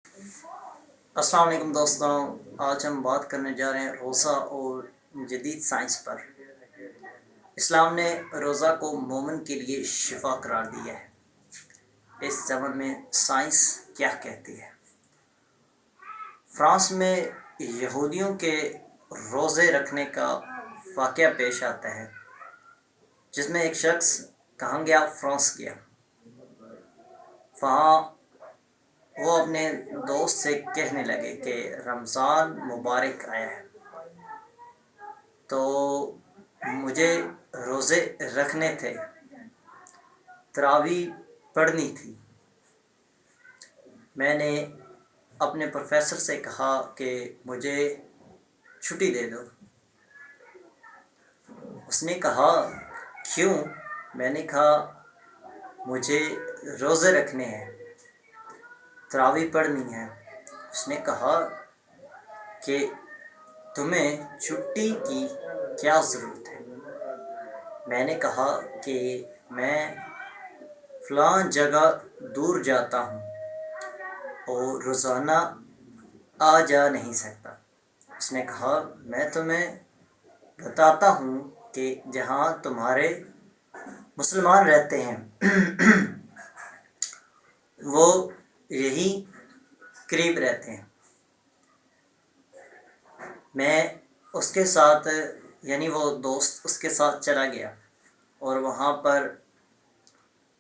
السلام علیکم دوستوں، آج ہم بات کرنے جا رہے ہیں روزہ اور جدید سائنس پر۔ اسلام نے روزہ کو مومن کے لیے شفا قرار دیا ہے۔ اس زمن میں سائنس کیا کہتی ہے؟ فرانس میں یہودیوں کے روزے رکھنے کا واقعہ پیش آتا ہے، جس میں ایک شخص کہاں گیا؟ فرانس گیا۔ وہاں وہ اپنے دوست سے کہنے لگے کہ رمضان مبارک آیا ہے، تو مجھے روزے رکھنے تھے، تراویح پڑھنی تھی۔ میں نے اپنے پروفیسر سے کہا کہ مجھے چھٹی دے دو۔ اس نے کہا کیوں؟ میں نے کہا مجھے روزے رکھنے ہیں، تراویح پڑھنی ہے۔ اس نے کہا کہ تمہیں چھٹی کی کیا ضرورت ہے؟ میں نے کہا کہ میں فلاں جگہ دور جاتا ہوں اور روزانہ آ جا نہیں سکتا۔ اس نے کہا میں تمہیں بتاتا ہوں کہ جہاں تمہارے مسلمان رہتے ہیں وہ یہی قریب رہتے ہیں۔ میں اس کے ساتھ یعنی وہ دوست اس کے ساتھ چلا گیا، اور وہاں پر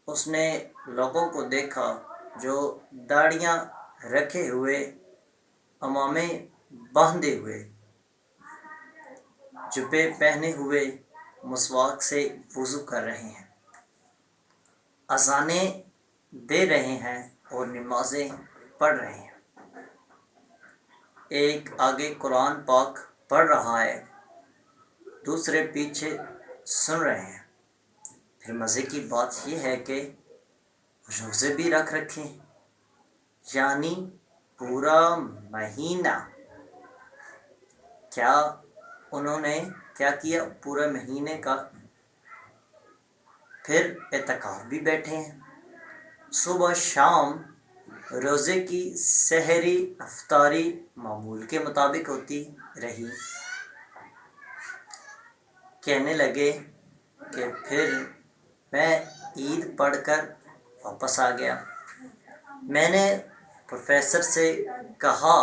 اس نے لوگوں کو دیکھا جو داڑیاں رکھے ہوئے، عمامے باندھے ہوئے، جبے پہنے ہوئے، مسواک سے وضو کر رہے ہیں، اذانیں دے رہے ہیں اور نمازیں پڑھ رہے ہیں۔ ایک آگے قرآن پاک پڑھ رہا ہے، دوسرے پیچھے سن رہے ہیں۔ پھر مزے کی بات یہ ہے کہ روزے بھی رکھ رکھے، یعنی پورا مہینہ۔ کیا انہوں نے کیا کیا؟ پورے مہینے کا۔ پھر اعتکاف بھی بیٹھے ہیں، صبح شام روزے کی سحری افطاری معمول کے مطابق ہوتی رہی۔ کہنے لگے کہ پھر میں عید پڑھ کر واپس آ گیا۔ میں نے پروفیسر سے کہا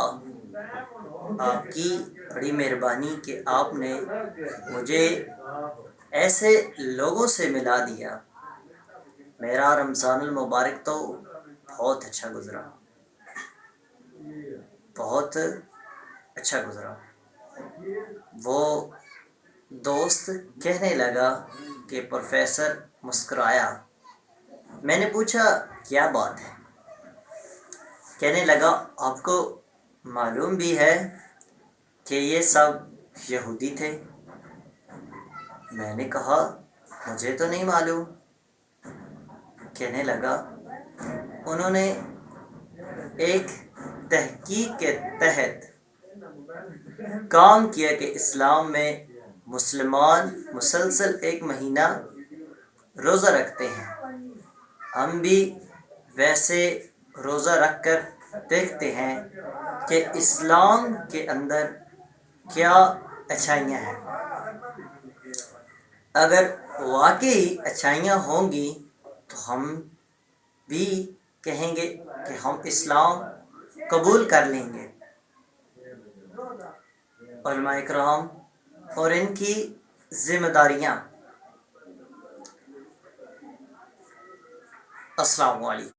آپ کی بڑی مہربانی کہ آپ نے مجھے ایسے لوگوں سے ملا دیا، میرا رمضان المبارک تو بہت اچھا گزرا، بہت اچھا گزرا۔ وہ دوست کہنے لگا کہ پروفیسر مسکرایا۔ میں نے پوچھا کیا بات ہے؟ کہنے لگا آپ کو معلوم بھی ہے کہ یہ سب یہودی تھے؟ میں نے کہا مجھے تو نہیں معلوم۔ کہنے لگا انہوں نے ایک تحقیق کے تحت کام کیا کہ اسلام میں مسلمان مسلسل ایک مہینہ روزہ رکھتے ہیں، ہم بھی ویسے روزہ رکھ کر دیکھتے ہیں کہ اسلام کے اندر کیا اچھائیاں ہیں۔ اگر واقعی اچھائیاں ہوں گی تو ہم بھی کہیں گے کہ ہم اسلام قبول کر لیں گے۔ علماء کرام اور ان کی ذمہ داریاں۔ السلام علیکم۔